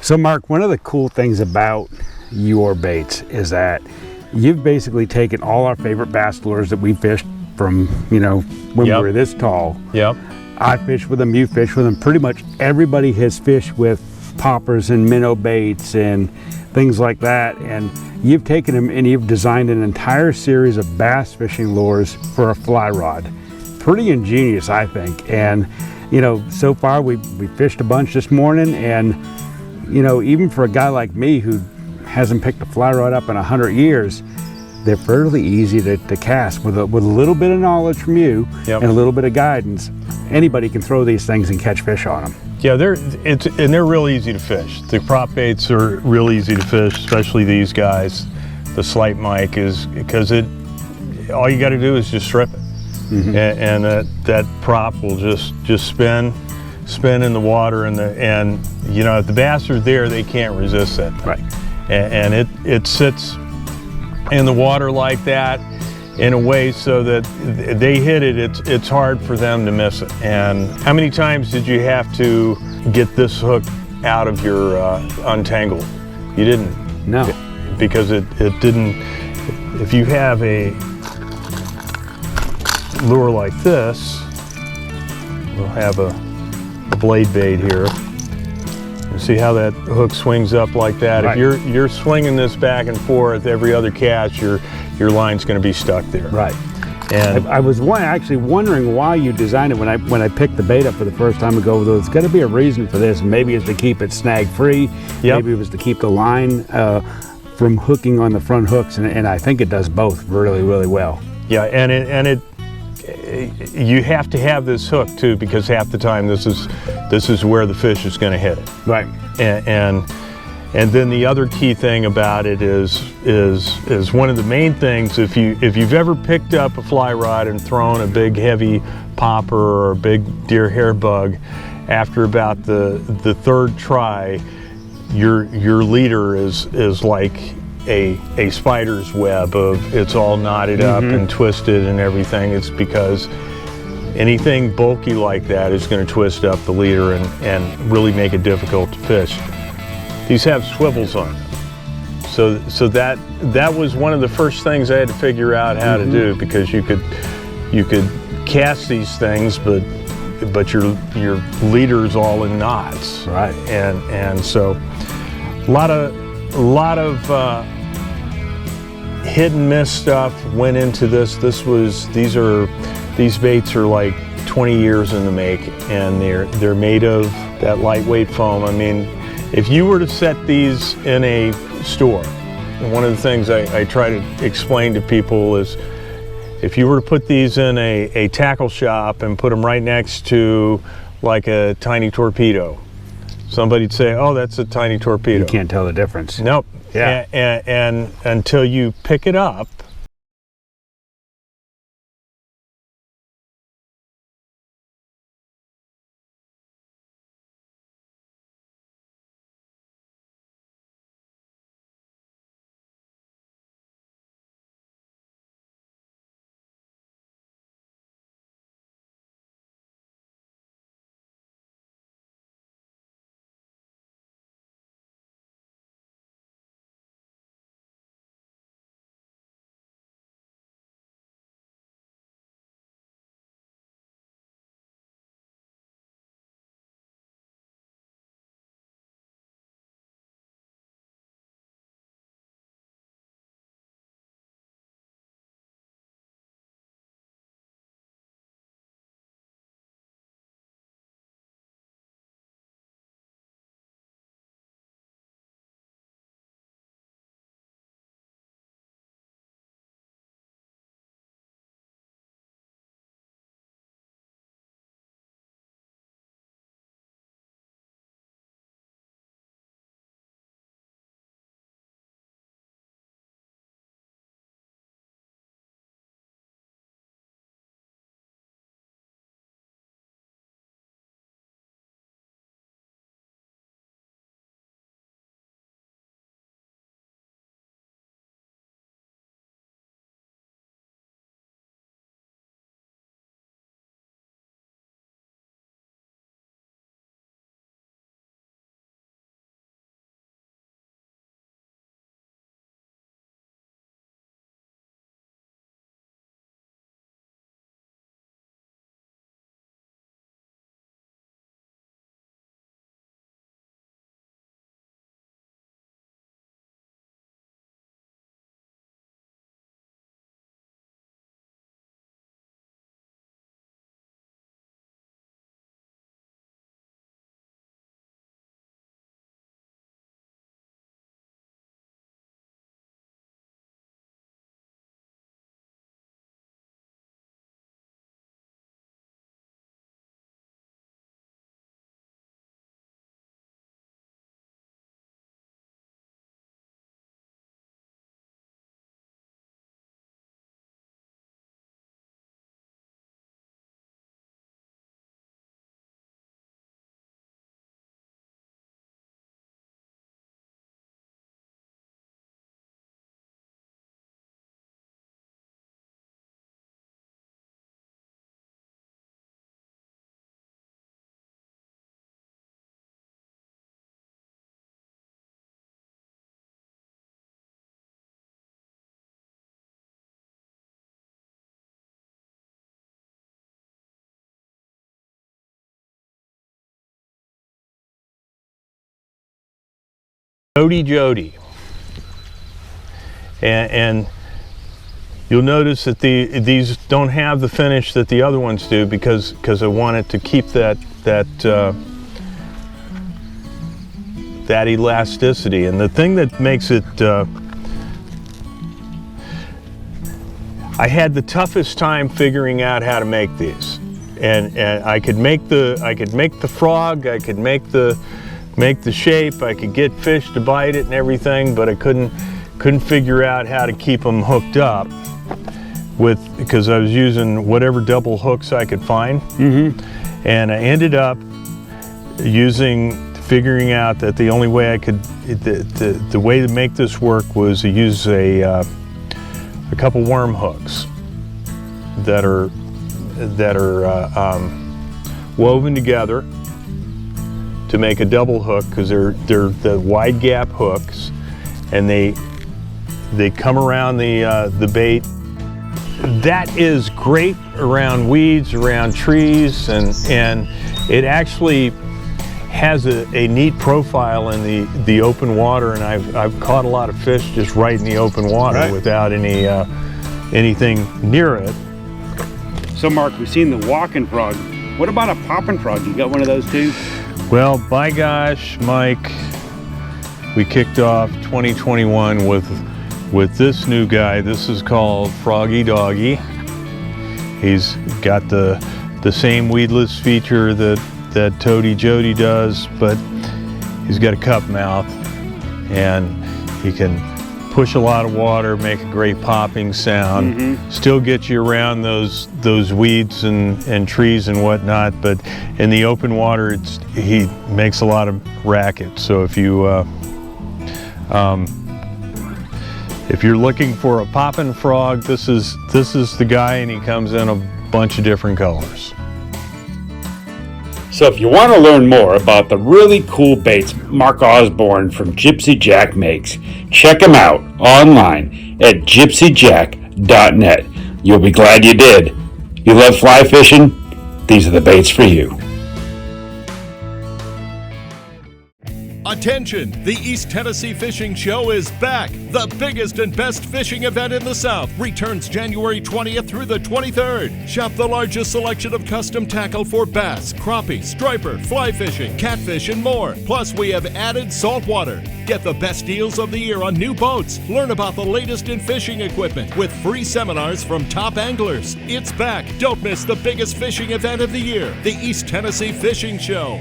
So Mark, one of the cool things about your baits is that you've basically taken all our favorite bass lures that we fished from, you know, when we were this tall. Yep. I fish with them, you fish with them. Pretty much everybody has fished with poppers and minnow baits and things like that. And you've taken them and you've designed an entire series of bass fishing lures for a fly rod. Pretty ingenious, I think. And, you know, so far we fished a bunch this morning, and, you know, even for a guy like me who hasn't picked a fly rod up in 100 years, they're fairly easy to cast with a little bit of knowledge from you and a little bit of guidance. Anybody can throw these things and catch fish on them. Yeah, they're real easy to fish. The prop baits are real easy to fish, especially these guys. The Slight Mike is because all you got to do is just strip it, and that prop will just spin in the water, and you know, if the bass are there, they can't resist that thing. Right. And it sits in the water like that in a way so that they hit it, it's hard for them to miss it. And how many times did you have to get this hook out of your untangle? You didn't. No. Because it didn't. If you have a lure like this, we'll have a blade bait here. You see how that hook swings up like that? Right. If you're swinging this back and forth every other cast, your line's going to be stuck there. Right. And I was actually wondering why you designed it when I picked the bait up for the first time ago. There's got to be a reason for this. Maybe it's to keep it snag free. Maybe it was to keep the line from hooking on the front hooks, and I think it does both really, really well. yeah, and you have to have this hook too, because half the time this is where the fish is going to hit it. Right. And then the other key thing about it is one of the main things. If you've ever picked up a fly rod and thrown a big heavy popper or a big deer hair bug, after about the third try, your leader is like a spider's web of it's all knotted up and twisted and everything. It's because anything bulky like that is going to twist up the leader and really make it difficult to fish. These have swivels on them. So that was one of the first things I had to figure out how to do, because you could cast these things, but your leader's all in knots. Right. And so a lot of hit and miss stuff went into this. These baits are like 20 years in the making, and they're made of that lightweight foam. I mean, if you were to set these in a store, one of the things I try to explain to people is, if you were to put these in a tackle shop and put them right next to like a tiny torpedo, somebody'd say, oh, that's a tiny torpedo. You can't tell the difference. Nope. Yeah. And until you pick it up Toady Jody. And you'll notice that these don't have the finish that the other ones do because I wanted to keep that elasticity. And the thing that makes it, I had the toughest time figuring out how to make these. And I could make the frog, I could make the shape, I could get fish to bite it and everything, but I couldn't figure out how to keep them hooked up because I was using whatever double hooks I could find. And I ended up figuring out that the only way I could, the way to make this work was to use a couple worm hooks that are woven together to make a double hook, because they're the wide gap hooks, and they come around the bait. That is great around weeds, around trees, and it actually has a neat profile in the open water, and I've caught a lot of fish just right in the open water without anything near it. So Mark, we've seen the walking frog. What about a popping frog? You got one of those too? Well, by gosh, Mike, we kicked off 2021 with this new guy. This is called Froggy Doggy. He's got the same weedless feature that Toady Jody does, but he's got a cup mouth, and he can push a lot of water, make a great popping sound, still get you around those weeds and trees and whatnot, but in the open water he makes a lot of racket. So if you're looking for a popping frog, this is the guy, and he comes in a bunch of different colors. So if you want to learn more about the really cool baits Mark Osborne from Gypsy Jack makes, check him out online at gypsyjack.net. You'll be glad you did. You love fly fishing? These are the baits for you. Attention! The East Tennessee Fishing Show is back. The biggest and best fishing event in the South returns January 20th through the 23rd. Shop the largest selection of custom tackle for bass, crappie, striper, fly fishing, catfish, and more. Plus, we have added saltwater. Get the best deals of the year on new boats. Learn about the latest in fishing equipment with free seminars from top anglers. It's back. Don't miss the biggest fishing event of the year, the East Tennessee Fishing Show.